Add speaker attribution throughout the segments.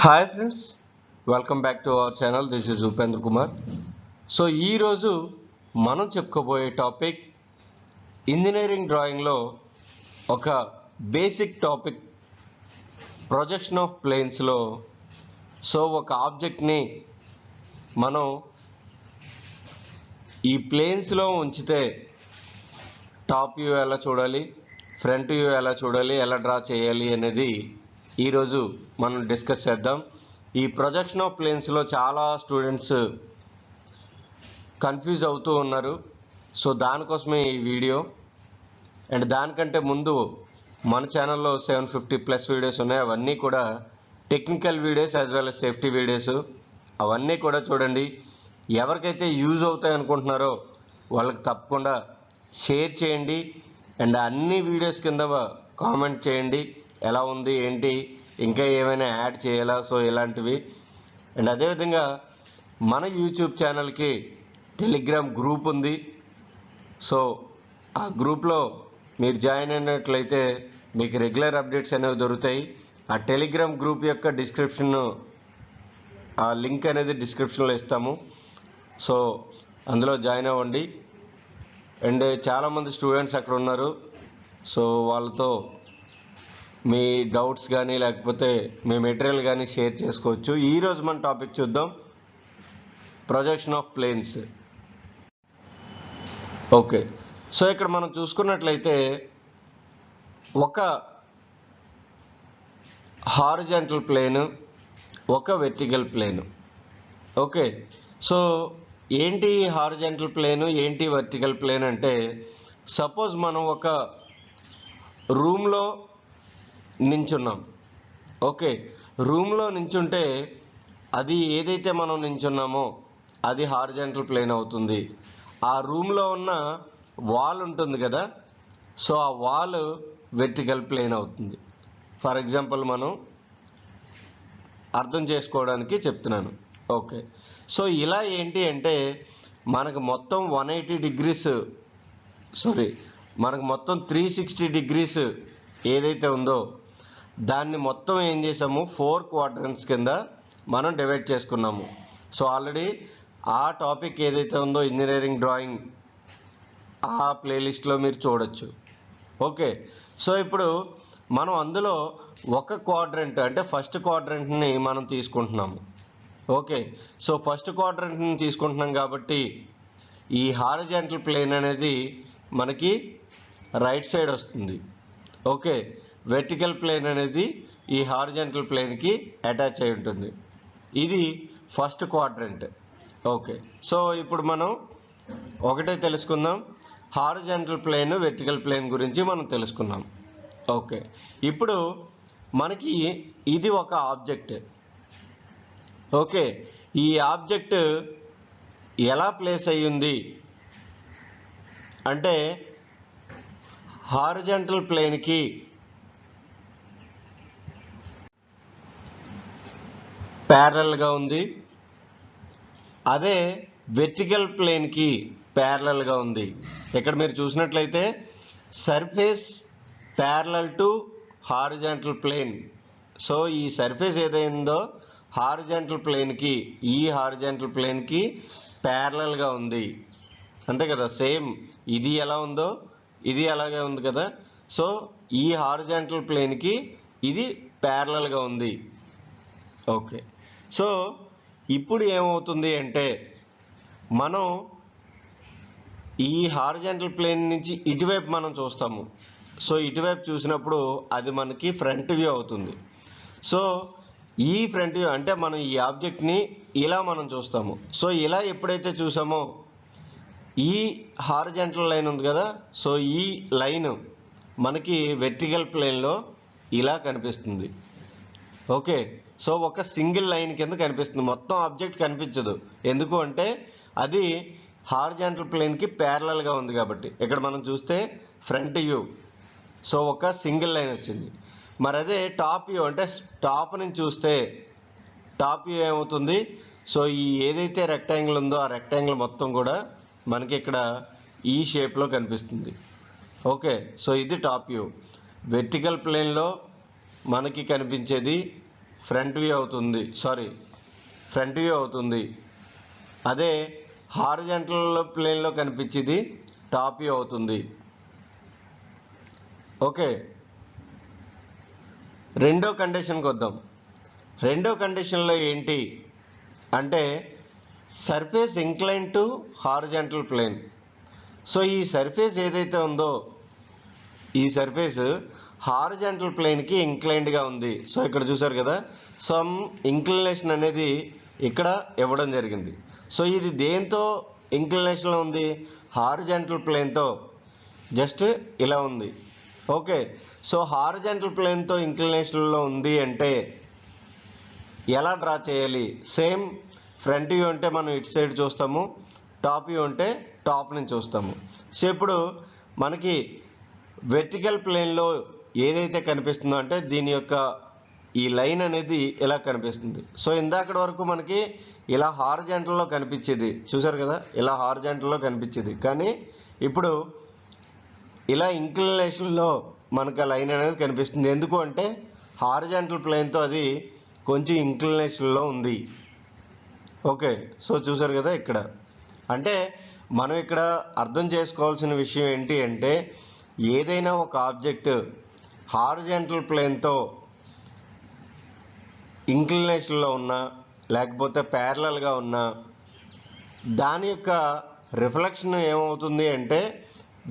Speaker 1: Hi friends, welcome back to our channel. This is Upendra Kumar. So ఈరోజు మనం చెప్పుకోబోయే topic engineering డ్రాయింగ్లో ఒక బేసిక్ టాపిక్ ప్రొజెక్షన్ ఆఫ్ ప్లేన్స్లో. సో ఒక ఆబ్జెక్ట్ని మనం ఈ ప్లేన్స్లో ఉంచితే టాప్ వ్యూ ఎలా చూడాలి, ఫ్రంట్ వ్యూ ఎలా చూడాలి, ఎలా డ్రా చేయాలి అనేది ఈరోజు మనం డిస్కస్ చేద్దాం. ఈ ప్రొజెక్షన్ ఆఫ్ ప్లేన్స్లో చాలా స్టూడెంట్స్ కన్ఫ్యూజ్ అవుతూ ఉన్నారు. సో దానికోసమే ఈ వీడియో. అండ్ దానికంటే ముందు మన ఛానల్లో 750+ వీడియోస్ ఉన్నాయి. అవన్నీ కూడా technical videos as well as safety videos. అవన్నీ కూడా చూడండి. ఎవరికైతే యూజ్ అవుతాయి అనుకుంటున్నారో వాళ్ళకి తప్పకుండా షేర్ చేయండి. అండ్ అన్ని వీడియోస్ కింద కామెంట్ చేయండి, ఎలా ఉంది ఏంటి, ఇంకా ఏమైనా యాడ్ చేయాలా, సో ఇలాంటివి. అండ్ అదేవిధంగా మన యూట్యూబ్ ఛానల్కి టెలిగ్రామ్ గ్రూప్ ఉంది. సో ఆ గ్రూప్లో మీరు జాయిన్ అయినట్లయితే మీకు రెగ్యులర్ అప్డేట్స్ అనేవి దొరుకుతాయి. ఆ టెలిగ్రామ్ గ్రూప్ యొక్క డిస్క్రిప్షన్, ఆ లింక్ అనేది డిస్క్రిప్షన్లో ఇస్తాము. సో అందులో జాయిన్ అవ్వండి. అండ్ చాలామంది స్టూడెంట్స్ అక్కడ ఉన్నారు. సో వాళ్ళతో మీ డౌట్స్ కానీ లేకపోతే మీ మెటీరియల్ కానీ షేర్ చేసుకోవచ్చు. ఈరోజు మన టాపిక్ చూద్దాం, projection of planes. Okay, so ఇక్కడ మనం చూసుకున్నట్లయితే ఒక హారిజాంటల్ ప్లేన్, ఒక వెర్టికల్ ప్లేన్. ఓకే, సో ఏంటి హారిజాంటల్ ప్లేన్, ఏంటి వర్టికల్ ప్లేన్ అంటే, సపోజ్ మనం ఒక రూమ్లో నించున్నాం. ఓకే, రూమ్లో నించుంటే అది ఏదైతే మనం నించున్నామో అది హారిజాంటల్ ప్లేన్ అవుతుంది. ఆ రూమ్లో ఉన్న వాల్ ఉంటుంది కదా, సో ఆ వాల్ వెర్టికల్ ప్లేన్ అవుతుంది. ఫర్ ఎగ్జాంపుల్ మనం అర్థం చేసుకోవడానికి చెప్తున్నాను. ఓకే, సో ఇలా ఏంటి అంటే మనకు మొత్తం 180 degrees, మనకు మొత్తం 360 degrees ఏదైతే ఉందో దాన్ని మొత్తం ఏం చేసాము, 4 quadrants కింద మనం డివైడ్ చేసుకున్నాము. సో ఆల్రెడీ ఆ టాపిక్ ఏదైతే ఉందో ఇంజనీరింగ్ డ్రాయింగ్, ఆ ప్లేలిస్ట్లో మీరు చూడొచ్చు. ఓకే, సో ఇప్పుడు మనం అందులో ఒక క్వాడ్రంట్ అంటే ఫస్ట్ క్వాడ్రంట్ని మనం తీసుకుంటున్నాము. ఓకే, సో ఫస్ట్ క్వాడ్రంట్ని తీసుకుంటున్నాం కాబట్టి ఈ హారిజాంటల్ ప్లేన్ అనేది మనకి రైట్ సైడ్ వస్తుంది. ఓకే, వెర్టికల్ ప్లేన్ అనేది ఈ హారిజాంటల్ ప్లేన్కి అటాచ్ అయి ఉంటుంది. ఇది ఫస్ట్ క్వాడ్రంట్. ఓకే, సో ఇప్పుడు మనం ఒకటే తెలుసుకుందాం, హారిజాంటల్ ప్లేన్, వెర్టికల్ ప్లేన్ గురించి మనం తెలుసుకున్నాం. ఓకే, ఇప్పుడు మనకి ఇది ఒక ఆబ్జెక్ట్. ఓకే, ఈ ఆబ్జెక్ట్ ఎలా ప్లేస్ అయ్యింది అంటే హారిజాంటల్ ప్లేన్కి ప్యారలల్గా ఉంది, అదే వెర్టికల్ ప్లేన్కి ప్యారలల్గా ఉంది. ఇక్కడ మీరు చూసినట్లయితే surface parallel to horizontal plane. So ఈ సర్ఫేస్ ఏదైందో హారిజాంటల్ ప్లేన్కి, ఈ హారిజాంటల్ ప్లేన్కి ప్యారలల్గా ఉంది, అంతే కదా. సేమ్ ఇది ఎలా ఉందో ఇది అలాగే ఉంది కదా. సో ఈ హారిజాంటల్ ప్లేన్కి ఇది ప్యారలల్గా ఉంది. ఓకే, సో ఇప్పుడు ఏమవుతుంది అంటే మనం ఈ హారిజాంటల్ ప్లేన్ నుంచి ఇటువైపు మనం చూస్తాము. సో ఇటువైపు చూసినప్పుడు అది మనకి ఫ్రంట్ వ్యూ అవుతుంది. సో ఈ ఫ్రంట్ వ్యూ అంటే మనం ఈ ఆబ్జెక్ట్ని ఇలా మనం చూస్తాము. సో ఇలా ఎప్పుడైతే చూసామో ఈ హారిజాంటల్ లైన్ ఉంది కదా, సో ఈ లైన్ మనకి వెర్టికల్ ప్లేన్లో ఇలా కనిపిస్తుంది. ఓకే, సో ఒక సింగిల్ లైన్ కింద కనిపిస్తుంది, మొత్తం ఆబ్జెక్ట్ కనిపించదు. ఎందుకు అంటే అది హారిజాంటల్ ప్లేన్కి ప్యారలల్గా ఉంది కాబట్టి. ఇక్కడ మనం చూస్తే ఫ్రంట్ వ్యూ, సో ఒక సింగిల్ లైన్ వచ్చింది. మరి అదే టాప్ వ్యూ అంటే టాప్ నుంచి చూస్తే టాప్ వ్యూ ఏమవుతుంది, సో ఈ ఏదైతే రెక్టాంగిల్ ఉందో ఆ రెక్టాంగిల్ మొత్తం కూడా మనకి ఇక్కడ ఈ షేప్లో కనిపిస్తుంది. ఓకే, సో ఇది టాప్ వ్యూ. వెర్టికల్ ప్లేన్లో మనకి కనిపించేది ఫ్రంట్ వ్యూ అవుతుంది, ఫ్రంట్ వ్యూ అవుతుంది. అదే హారిజాంటల్ ప్లేన్లో కనిపించేది టాప్ వ్యూ అవుతుంది. ఓకే, రెండో కండిషన్కి వద్దాం. రెండో కండిషన్లో ఏంటి అంటే surface incline to horizontal plane. So ఈ సర్ఫేస్ ఏదైతే ఉందో ఈ సర్ఫేస్ హారిజాంటల్ ప్లేన్కి ఇంక్లైన్డ్గా ఉంది. సో ఇక్కడ చూసారు కదా, సమ్ ఇంక్లినేషన్ అనేది ఇక్కడ ఇవ్వడం జరిగింది. సో ఇది దేంతో ఇంక్లినేషన్లో ఉంది? హారిజాంటల్ ప్లేన్తో జస్ట్ ఇలా ఉంది. ఓకే, సో హారిజాంటల్ ప్లేన్తో ఇంక్లినేషన్లో ఉంది అంటే ఎలా డ్రా చేయాలి? సేమ్ ఫ్రంట్ వ్యూ అంటే మనం ఇటు సైడ్ చూస్తాము, టాప్ వ్యూ అంటే టాప్ నుంచి చూస్తాము. సో ఇప్పుడు మనకి వెర్టికల్ ప్లేన్లో ఏదైతే కనిపిస్తుందో అంటే దీని యొక్క ఈ లైన్ అనేది ఇలా కనిపిస్తుంది. సో ఇందాకటి వరకు మనకి ఇలా హారిజాంటల్లో కనిపించేది, చూసారు కదా, ఇలా హారిజాంటల్లో కనిపించేది. కానీ ఇప్పుడు ఇలా ఇంక్లినేషన్లో మనకు ఆ లైన్ అనేది కనిపిస్తుంది. ఎందుకు అంటే హారిజాంటల్ ప్లేన్తో అది కొంచెం ఇంక్లినేషన్లో ఉంది. ఓకే, సో చూసారు కదా, ఇక్కడ అంటే మనం ఇక్కడ అర్థం చేసుకోవాల్సిన విషయం ఏంటి అంటే ఏదైనా ఒక ఆబ్జెక్ట్ హారిజాంటల్ ప్లేన్తో ఇంక్లినేషన్లో ఉన్నా లేకపోతే ప్యారలల్గా ఉన్నా దాని యొక్క రిఫ్లెక్షన్ ఏమవుతుంది అంటే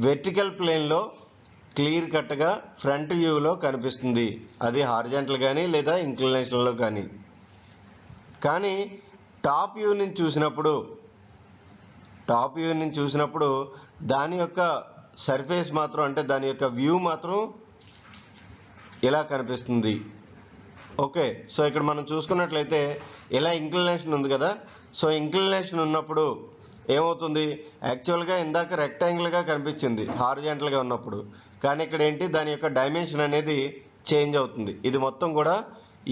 Speaker 1: వెర్టికల్ ప్లేన్లో క్లియర్ కట్గా ఫ్రంట్ వ్యూలో కనిపిస్తుంది. అది హారిజాంటల్ కానీ లేదా ఇంక్లినేషన్లో కానీ. కానీ టాప్ వ్యూ నుంచి చూసినప్పుడు దాని యొక్క సర్ఫేస్ మాత్రం అంటే దాని యొక్క వ్యూ మాత్రం ఇలా కనిపిస్తుంది. ఓకే, సో ఇక్కడ మనం చూసుకున్నట్లయితే ఇలా ఇంక్లినేషన్ ఉంది కదా. సో ఇంక్లినేషన్ ఉన్నప్పుడు ఏమవుతుంది? యాక్చువల్గా ఇందాక రెక్టాంగిల్గా కనిపించింది హారిజాంటల్గా ఉన్నప్పుడు, కానీ ఇక్కడ ఏంటి, దాని యొక్క డైమెన్షన్ అనేది చేంజ్ అవుతుంది. ఇది మొత్తం కూడా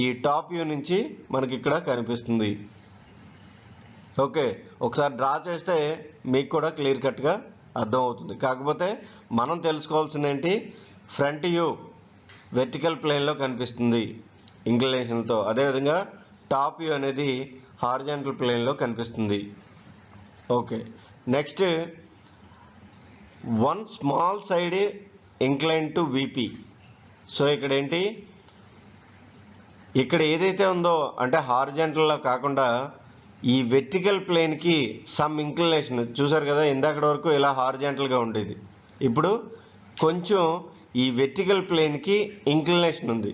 Speaker 1: ఈ టాప్ వ్యూ నుంచి మనకి ఇక్కడ కనిపిస్తుంది. ఓకే, ఒకసారి డ్రా చేస్తే మీకు కూడా క్లియర్ కట్గా అర్థమవుతుంది. కాకపోతే మనం తెలుసుకోవాల్సింది ఏంటి, ఫ్రంట్ వ్యూ వెర్టికల్ ప్లేన్లో కనిపిస్తుంది ఇంక్లినేషన్తో, అదేవిధంగా టాప్ వ్యూ అనేది హారిజాంటల్ ప్లేన్లో కనిపిస్తుంది. Okay, next one small side incline to VP. So ఇక్కడ ఏంటి, ఇక్కడ ఏదైతే ఉందో అంటే హారిజాంటల్లో కాకుండా ఈ వెర్టికల్ ప్లేన్కి సమ్ ఇంక్లినేషన్, చూసారు కదా, ఇందాకటి వరకు ఇలా హారిజాంటల్గా ఉండేది, ఇప్పుడు కొంచెం ఈ వెర్టికల్ ప్లేన్కి ఇంక్లినేషన్ ఉంది.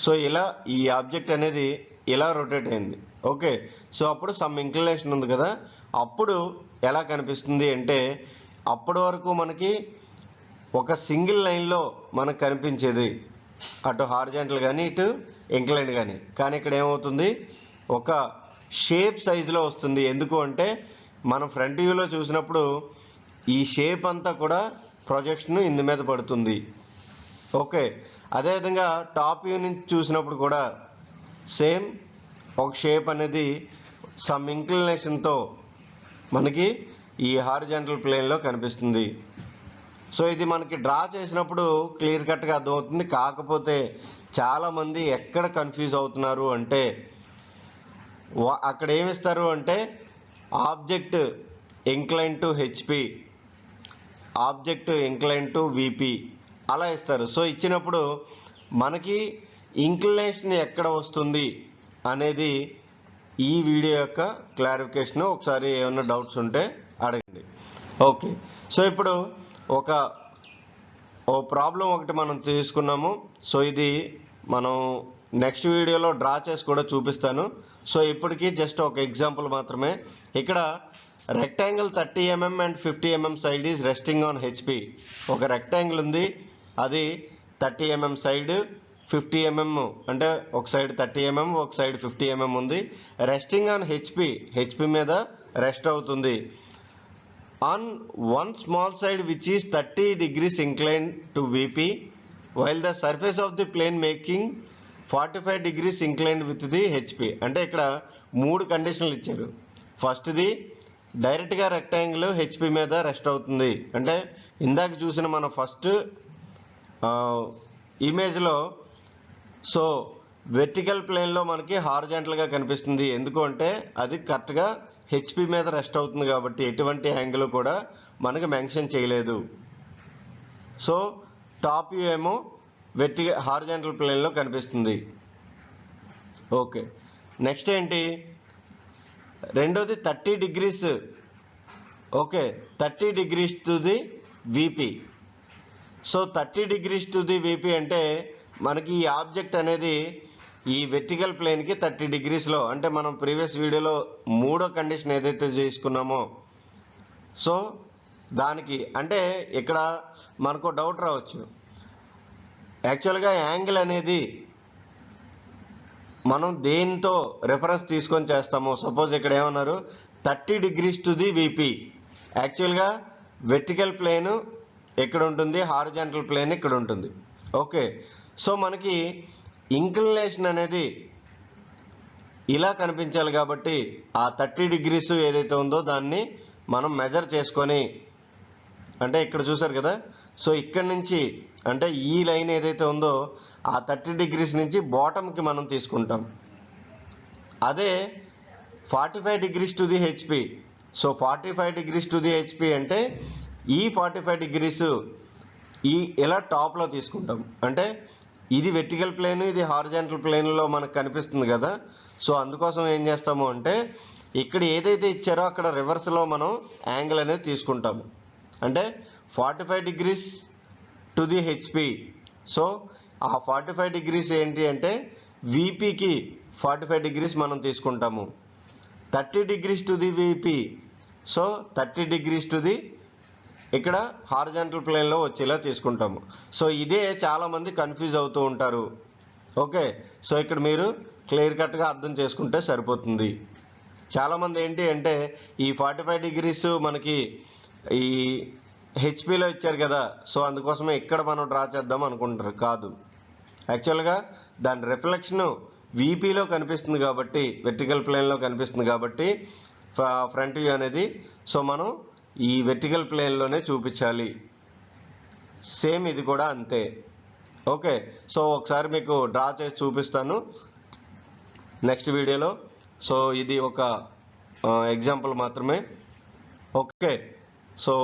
Speaker 1: సో ఇలా ఈ ఆబ్జెక్ట్ అనేది ఇలా రొటేట్ అయింది. ఓకే, సో అప్పుడు సమ్ ఇంక్లినేషన్ ఉంది కదా, అప్పుడు ఎలా కనిపిస్తుంది అంటే అప్పటి వరకు మనకి ఒక సింగిల్ లైన్లో మనకు కనిపించేది అటు హారిజాంటల్ కానీ ఇటు ఇంక్లైన్డ్ కానీ. కానీ ఇక్కడ ఏమవుతుంది, ఒక షేప్ సైజులో వస్తుంది. ఎందుకు అంటే మనం ఫ్రంట్ వ్యూలో చూసినప్పుడు ఈ షేప్ అంతా కూడా ప్రొజెక్షన్ ఇందు మీద పడుతుంది. ఓకే, అదేవిధంగా టాప్ వ్యూ నుంచి చూసినప్పుడు కూడా సేమ్ ఒక షేప్ అనేది సమ్ ఇంక్లినేషన్తో మనకి ఈ హారిజాంటల్ ప్లేన్లో కనిపిస్తుంది. సో ఇది మనకి డ్రా చేసినప్పుడు క్లియర్ కట్గా అర్థమవుతుంది. కాకపోతే చాలామంది ఎక్కడ కన్ఫ్యూజ్ అవుతున్నారు అంటే అక్కడ ఏమిస్తారు అంటే object incline to HP, object incline to VP అలా ఇస్తారు. సో ఇచ్చినప్పుడు మనకి ఇంక్లినేషన్ ఎక్కడ వస్తుంది అనేది ఈ వీడియో యొక్క క్లారిఫికేషన్. ఒకసారి ఏమైనా డౌట్స్ ఉంటే అడగండి. ఓకే, సో ఇప్పుడు ఓ ప్రాబ్లం ఒకటి మనం తీసుకున్నాము. సో ఇది మనం నెక్స్ట్ వీడియోలో డ్రా చేసి కూడా చూపిస్తాను. సో ఇప్పటికీ జస్ట్ ఒక ఎగ్జాంపుల్ మాత్రమే. ఇక్కడ rectangle 30 mm and 50 mm side is resting on HP. ఒక రెక్టాంగిల్ ఉంది, అది 30 mm సైడ్, 50 mm అంటే ఒక సైడ్ 30 mm ఒక సైడ్ 50 mm ఉంది. రెస్టింగ్ ఆన్ హెచ్పి మీద రెస్ట్ అవుతుంది. On one small side which is 30 degrees inclined to VP, while the surface of the plane making 45 degrees inclined with the HP. అంటే ఇక్కడ 3 కండిషన్లు ఇచ్చారు. ఫస్ట్ది డైరెక్ట్గా రెక్టాంగిల్ హెచ్పి మీద రెస్ట్ అవుతుంది. అంటే ఇందాక చూసిన మన ఫస్ట్ ఇమేజ్లో సో వెర్టికల్ ప్లేన్లో మనకి హారిజాంటల్గా కనిపిస్తుంది. ఎందుకు అంటే అది కరెక్ట్గా హెచ్పి మీద రెస్ట్ అవుతుంది కాబట్టి ఎటువంటి యాంగిల్ కూడా మనకి మెన్షన్ చేయలేదు. సో టాప్ వ్యూ ఏమో హారిజాంటల్ ప్లేన్లో కనిపిస్తుంది. ఓకే, నెక్స్ట్ ఏంటి, రెండోది 30 degrees. Okay, 30 degrees to the VP. So 30 degrees to the VP అంటే మనకి ఈ ఆబ్జెక్ట్ అనేది ఈ వెర్టికల్ ప్లేన్కి 30 degreesలో, అంటే మనం ప్రీవియస్ వీడియోలో మూడో కండిషన్ ఏదైతే చేసుకున్నామో సో దానికి అంటే ఇక్కడ మనకు డౌట్ రావచ్చు. యాక్చువల్గా యాంగిల్ అనేది మనం దేంతో రెఫరెన్స్ తీసుకొని చేస్తాము. సపోజ్ ఇక్కడ ఏమన్నారు 30 degrees టు ది విపి. యాక్చువల్గా వెర్టికల్ ప్లేన్ ఇక్కడ ఉంటుంది, హారిజాంటల్ ప్లేన్ ఇక్కడ ఉంటుంది. ఓకే, సో మనకి ఇంక్లినేషన్ అనేది ఇలా కనిపించాలి కాబట్టి ఆ 30 degrees ఏదైతే ఉందో దాన్ని మనం మెజర్ చేసుకొని, అంటే ఇక్కడ చూసారు కదా, సో ఇక్కడ నుంచి అంటే ఈ లైన్ ఏదైతే ఉందో ఆ 30 degrees నుంచి బాటమ్కి మనం తీసుకుంటాం. అదే 45 degrees to the HP. So 45 degrees to the HP అంటే ఈ 45 degrees ఇలా టాప్లో తీసుకుంటాం. అంటే ఇది వెర్టికల్ ప్లేన్, ఇది హారిజాంటల్ ప్లేన్లో మనకు కనిపిస్తుంది కదా. సో అందుకోసం ఏం చేస్తాము అంటే ఇక్కడ ఏదైతే ఇచ్చారో అక్కడ రివర్స్లో మనం యాంగిల్ అనేది తీసుకుంటాము. అంటే 45 degrees to the HP. So ఆ 45 degrees ఏంటి అంటే విపికి 45 degrees మనం తీసుకుంటాము. 30 degrees to the VP. So 30 degrees to the ఇక్కడ హారిజాంటల్ ప్లేన్లో వచ్చేలా తీసుకుంటాము. సో ఇదే చాలామంది కన్ఫ్యూజ్ అవుతూ ఉంటారు. ఓకే, సో ఇక్కడ మీరు క్లియర్ కట్గా అర్థం చేసుకుంటే సరిపోతుంది. చాలామంది ఏంటి అంటే ఈ 45 degrees మనకి ఈ హెచ్పిలో ఇచ్చారు కదా, సో అందుకోసమే ఇక్కడ మనం డ్రా చేద్దాం అనుకుంటారు. కాదు, యాక్చువల్గా దాని రిఫ్లెక్షన్ విపిలో కనిపిస్తుంది కాబట్టి, వెర్టికల్ ప్లేన్లో కనిపిస్తుంది కాబట్టి ఫ్రంట్ వ్యూ అనేది సో మనం ఈ వెర్టికల్ ప్లేన్లోనే చూపించాలి. సేమ్ ఇది కూడా అంతే. ఓకే, సో ఒకసారి మీకు డ్రా చేసి చూపిస్తాను నెక్స్ట్ వీడియోలో. సో ఇది ఒక ఎగ్జాంపుల్ మాత్రమే. ఓకే, సో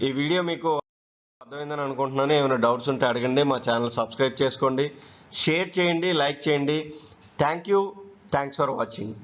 Speaker 1: ఈ వీడియో మీకు అర్థమైందని అనుకుంటున్నాను. ఏమైనా డౌట్స్ ఉంటే అడగండి. మా ఛానల్ సబ్స్క్రైబ్ చేసుకోండి, షేర్ చేయండి, లైక్ చేయండి. Thanks for watching.